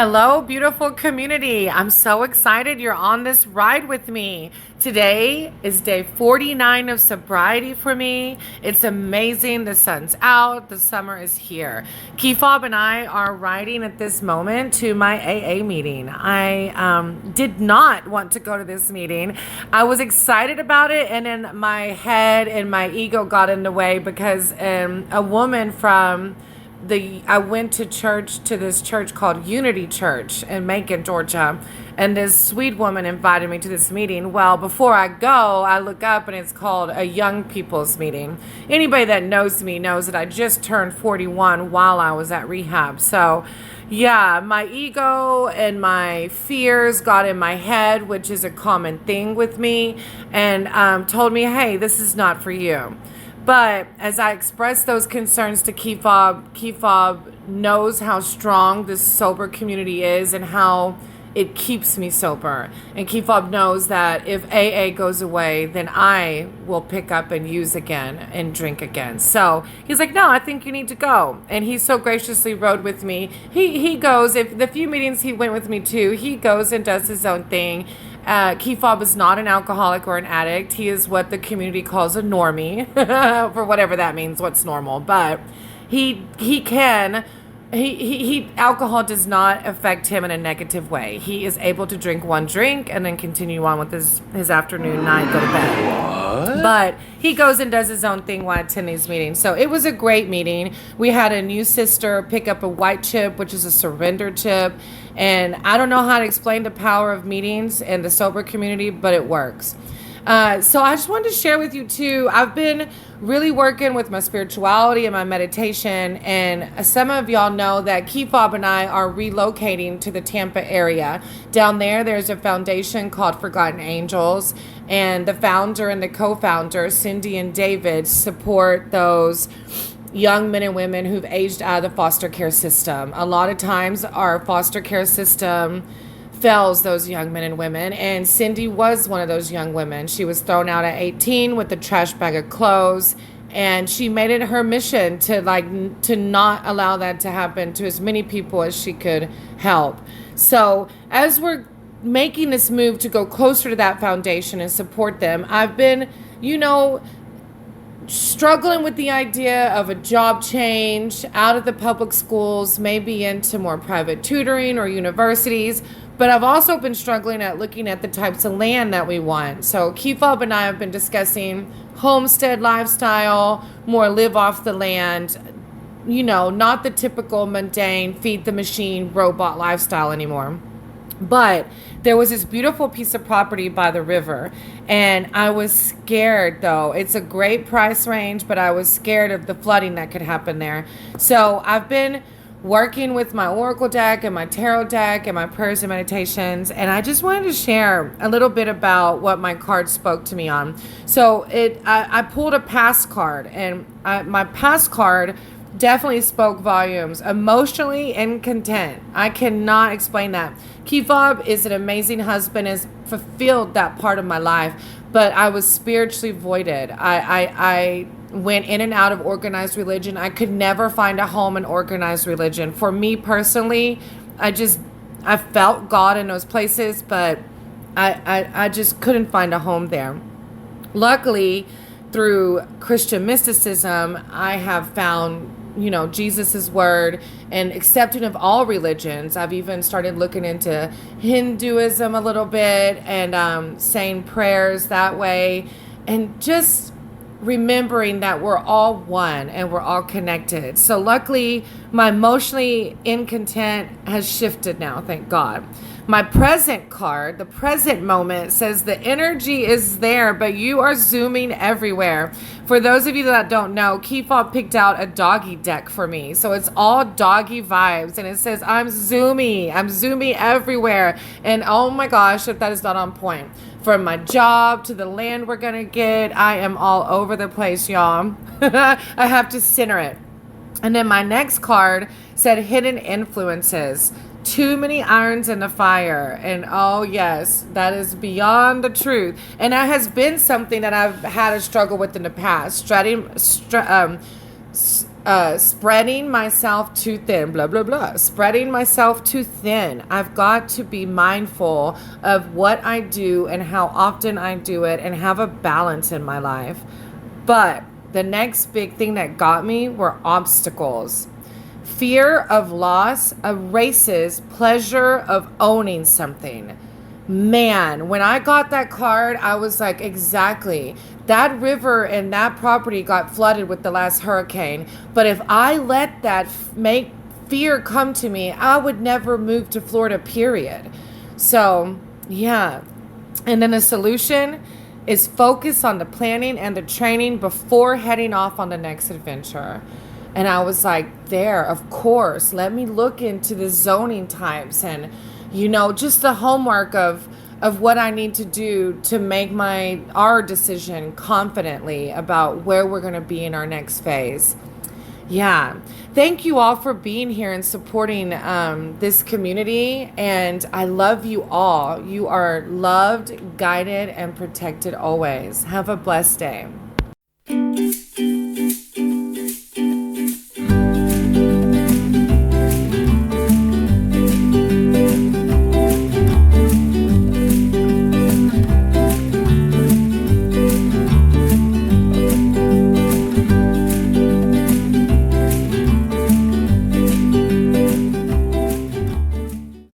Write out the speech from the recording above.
Hello, beautiful community. I'm so excited you're on this ride with me. Today is day 49 of sobriety for me. It's amazing. The sun's out. The summer is here. Kefab and I are riding at this moment to my AA meeting. I did not want to go to this meeting. I was excited about it, and then my head and my ego got in the way because a woman from I went to this church called Unity Church in Macon, Georgia, and this sweet woman invited me to this meeting. Well, before I go, I look up and it's called a young people's meeting. Anybody that knows me knows that I just turned 41 while I was at rehab. So yeah, my ego and my fears got in my head, which is a common thing with me, and told me, hey, this is not for you. But as I expressed those concerns to Kefab knows how strong this sober community is and how it keeps me sober. And Kefab knows that if AA goes away, then I will pick up and use again and drink again. So he's like, no, I think you need to go. And he so graciously rode with me. He goes, if the few meetings he went with me to, he goes and does his own thing. Kefab is not an alcoholic or an addict. He is what the community calls a normie, for whatever that means, what's normal. But alcohol does not affect him in a negative way. He is able to drink one drink and then continue on with his afternoon, night, go to bed. What? But he goes and does his own thing while attending these meetings. So it was a great meeting. We had a new sister pick up a white chip, which is a surrender chip. And I don't know how to explain the power of meetings in the sober community, but it works. So I just wanted to share with you too, I've been really working with my spirituality and my meditation, and some of y'all know that Kefab and I are relocating to the Tampa area. Down there's a foundation called Forgotten Angels, and the founder and the co-founder, Cindy and David, support those young men and women who've aged out of the foster care system. A lot of times our foster care system fails those young men and women, and Cindy was one of those young women. She was thrown out at 18 with a trash bag of clothes, and she made it her mission to not allow that to happen to as many people as she could help. So as we're making this move to go closer to that foundation and support them, I've been, struggling with the idea of a job change out of the public schools, maybe into more private tutoring or universities. But I've also been struggling at looking at the types of land that we want. So Kefab and I have been discussing homestead lifestyle, more live off the land, not the typical mundane feed the machine robot lifestyle anymore. But there was this beautiful piece of property by the river, and I was scared, though. It's a great price range, but I was scared of the flooding that could happen there. So I've been working with my oracle deck and my tarot deck and my prayers and meditations, and I just wanted to share a little bit about what my card spoke to me on. So I pulled a past card, and my past card definitely spoke volumes. Emotionally incontent. I cannot explain that. Kefab is an amazing husband, has fulfilled that part of my life, but I was spiritually voided. I went in and out of organized religion. I could never find a home in organized religion. For me personally, I felt God in those places, but I just couldn't find a home there. Luckily, through Christian mysticism, I have found Jesus's word and accepting of all religions. I've even started looking into Hinduism a little bit and saying prayers that way, and just remembering that we're all one and we're all connected. So luckily, my emotionally incontent has shifted now, thank God. My present card, the present moment, says the energy is there, but you are zooming everywhere. For those of you that don't know, Kefab picked out a doggy deck for me. So it's all doggy vibes, and it says, I'm zoomy everywhere. And oh my gosh, if that is not on point. From my job to the land we're going to get, I am all over the place, y'all. I have to center it. And then my next card said hidden influences. Too many irons in the fire. And oh yes, that is beyond the truth. And that has been something that I've had a struggle with in the past. spreading myself too thin, blah, blah, blah. Spreading myself too thin. I've got to be mindful of what I do and how often I do it and have a balance in my life. But the next big thing that got me were obstacles. Fear of loss erases pleasure of owning something. Man, when I got that card, I was like, exactly. That river and that property got flooded with the last hurricane. But if I let that make fear come to me, I would never move to Florida, period. So, yeah. And then the solution is focus on the planning and the training before heading off on the next adventure. And I was like, there, of course, let me look into the zoning types and, just the homework of what I need to do to make our decision confidently about where we're going to be in our next phase. Yeah. Thank you all for being here and supporting this community. And I love you all. You are loved, guided, and protected always. Have a blessed day.